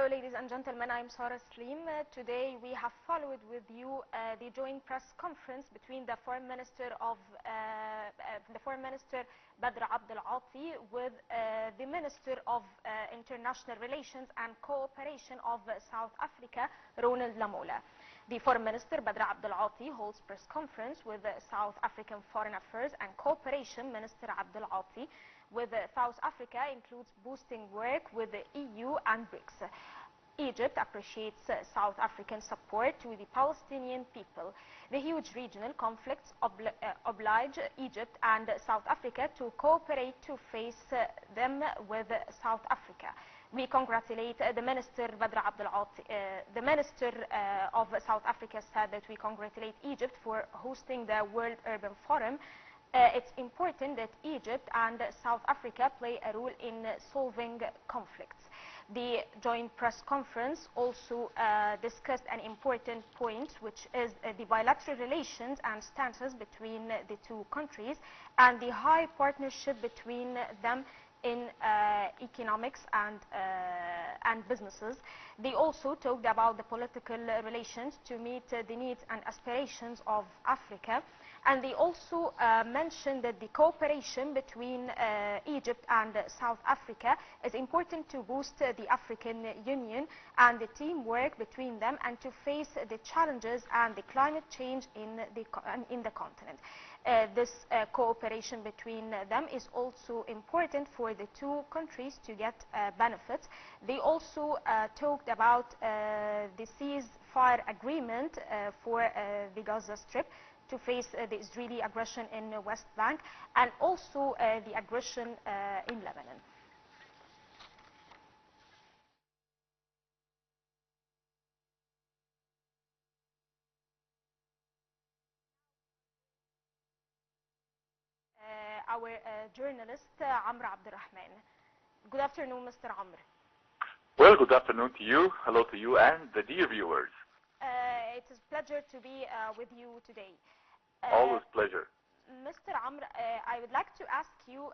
Hello, ladies and gentlemen. I'm Sarah Slim. Today we have followed with you the joint press conference between the Foreign Minister Badr Abdel with the Minister of International Relations and Cooperation of South Africa, Ronald Lamola. The Foreign Minister Badr Abdel holds press conference with the South African Foreign Affairs and Cooperation Minister Abdel with South Africa includes boosting work with the EU and BRICS. Egypt appreciates South African support to the Palestinian people. The huge regional conflicts oblige Egypt and South Africa to cooperate to face them with South Africa. We congratulate the Minister Badr Abdel the Minister of South Africa said that we congratulate Egypt for hosting the World Urban Forum. It's important that Egypt and South Africa play a role in solving conflicts. The joint press conference also discussed an important point, which is the bilateral relations and stances between the two countries and the high partnership between them in economics and businesses. They also talked about the political relations to meet the needs and aspirations of Africa. And they also mentioned that the cooperation between Egypt and South Africa is important to boost the African Union and the teamwork between them and to face the challenges and the climate change in the continent. This cooperation between them is also important for the two countries to get benefits. They also talked about the ceasefire agreement for the Gaza Strip to face the Israeli aggression in the West Bank and also the aggression in Lebanon. Our journalist, Amr Abdel. Good afternoon, Mr. Amr. Well, good afternoon to you. Hello to you and the dear viewers. It is a pleasure to be with you today. Always pleasure. Mr. Amr, I would like to ask you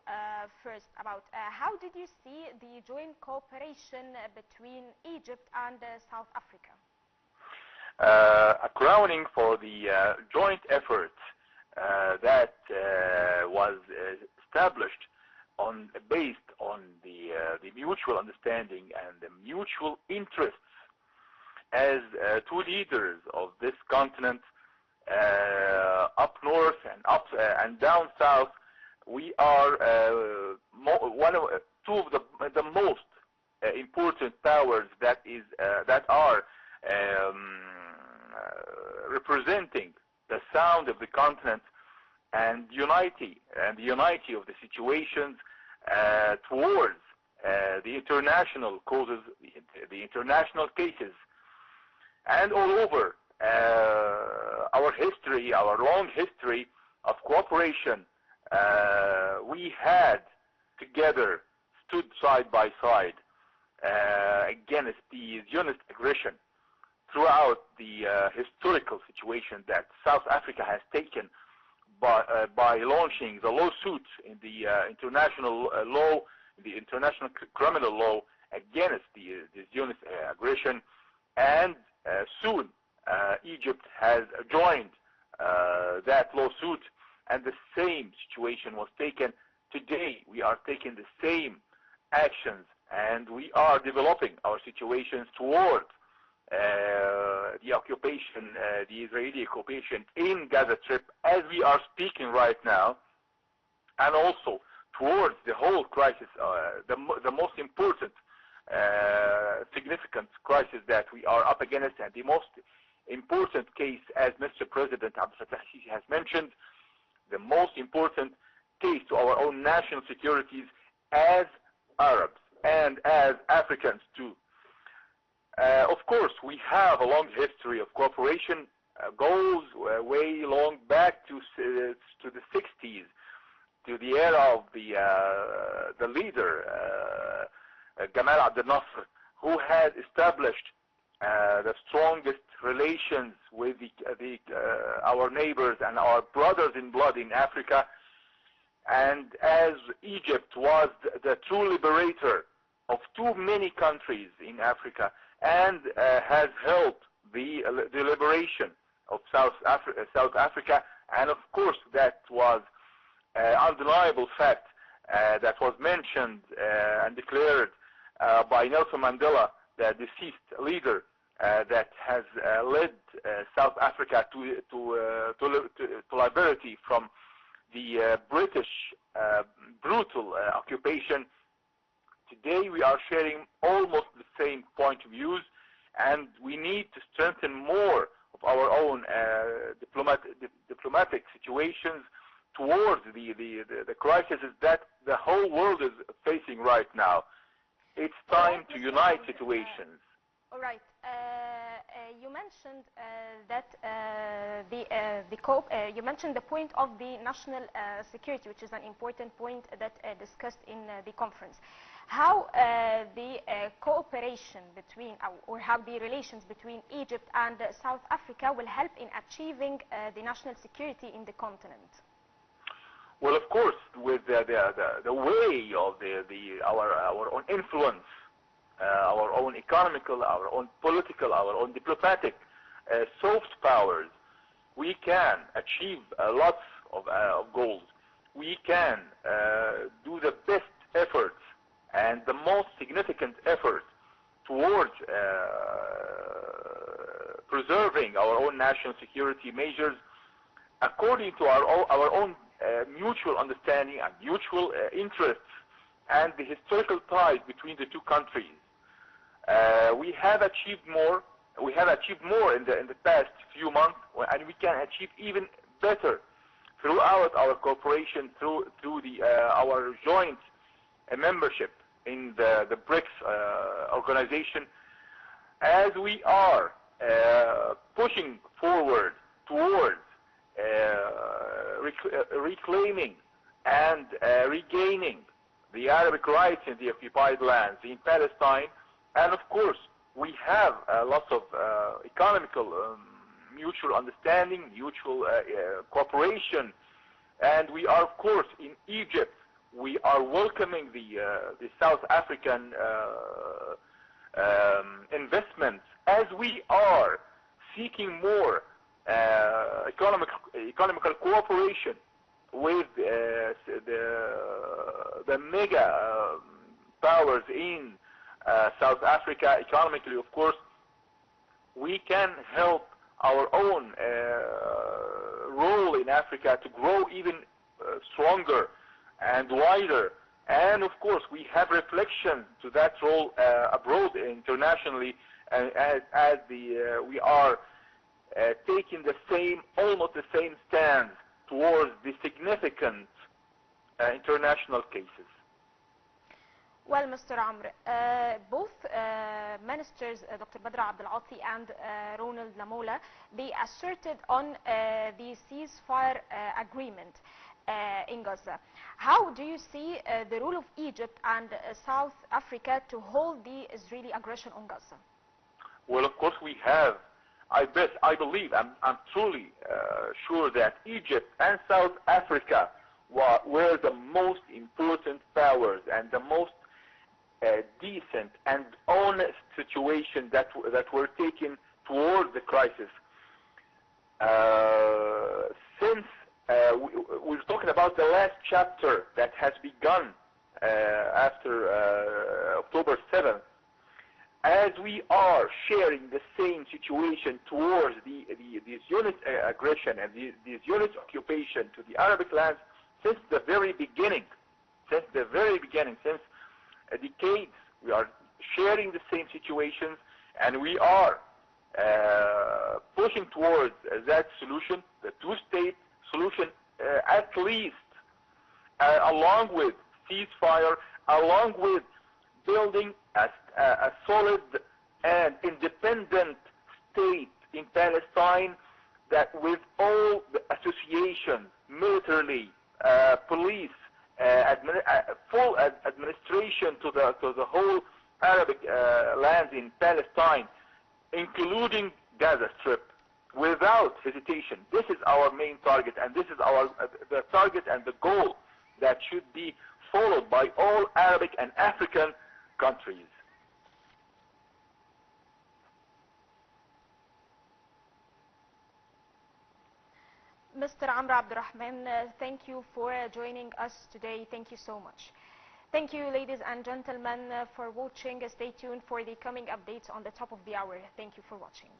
first about how did you see the joint cooperation between Egypt and South Africa? A crowning for the joint effort that was established based on the mutual understanding and the mutual interests as two leaders of this continent, up north and down south. We are two of the most important powers that are representing the sound of the continent and the unity of the situations towards the international causes, the international cases, and all over our history, our long history of cooperation. We had together stood side by side against the Zionist aggression throughout the historical situation that South Africa has taken by launching the lawsuit in the international law, the international criminal law against the Zionist aggression, and soon Egypt has joined that lawsuit, and the same situation was taken. Today we are taking the same actions, and we are developing our situations towards the occupation, the Israeli occupation in Gaza Strip as we are speaking right now, and also towards the whole crisis, the most important significant crisis that we are up against, and the most important case, as Mr. President Abdel Fattah has mentioned, the most important case to our own national securities as Arabs and as Africans too. Of course, we have a long history of cooperation, goes way long back to the 60s, to the era of the leader Gamal Abdel Nasser, who had established the strongest relations with our neighbors and our brothers in blood in Africa. And as Egypt was the true liberator of too many countries in Africa, and has helped the liberation of South Africa. And of course, that was undeniable fact that was mentioned and declared by Nelson Mandela, the deceased leader that has led South Africa to liberty from the British brutal occupation. Today we are sharing almost the same point of views, and we need to strengthen more of our own diplomatic situations towards the crises that the whole world is facing right now. It's time to unite situations. All right. You mentioned you mentioned the point of the national security, which is an important point that discussed in the conference. How the cooperation between, or how the relations between Egypt and South Africa will help in achieving the national security in the continent? Well, of course, with the way of our own influence, our own economical, our own political, our own diplomatic soft powers, we can achieve lots of goals. We can do the best efforts and the most significant effort towards preserving our own national security measures according to our own mutual understanding and mutual interests and the historical ties between the two countries. We have achieved more. We have achieved more in the past few months, and we can achieve even better throughout our cooperation through our joint membership in the BRICS organization, as we are pushing forward towards reclaiming and regaining the Arabic rights in the occupied lands in Palestine. And of course, we have lots of economical mutual understanding, mutual cooperation, and we are, of course, in Egypt. We are welcoming the South African investments, as we are seeking more economical cooperation with the mega powers in South Africa. Economically, of course, we can help our own role in Africa to grow even stronger and wider. And of course, we have reflection to that role abroad, internationally, as we are taking almost the same stand towards the significant international cases. Well, Mr. Amr, both ministers, Dr. Abdel and Ronald Lamola, they asserted on the ceasefire agreement in Gaza. How do you see the role of Egypt and South Africa to hold the Israeli aggression on Gaza? Well, of course we have. I believe, I'm truly sure that Egypt and South Africa were the most important powers and the most decent and honest situation that were taken towards the crisis. Since we're talking about the last chapter that has begun after October 7th, as we are sharing the same situation towards this unit aggression and this unit occupation to the Arabic lands since the very beginning, since decades, we are sharing the same situations, and we are pushing towards that solution, the two-state solution, at least, along with ceasefire, along with building a solid and independent state in Palestine, that with all the associations, militarily, police, full administration to the whole Arabic lands in Palestine, including Gaza Strip, without hesitation. This is our main target, and this is the target and the goal that should be followed by all Arabic and African countries. Mr. Amr Abdurrahman, thank you for joining us today. Thank you so much. Thank you, ladies and gentlemen, for watching. Stay tuned for the coming updates on the top of the hour. Thank you for watching.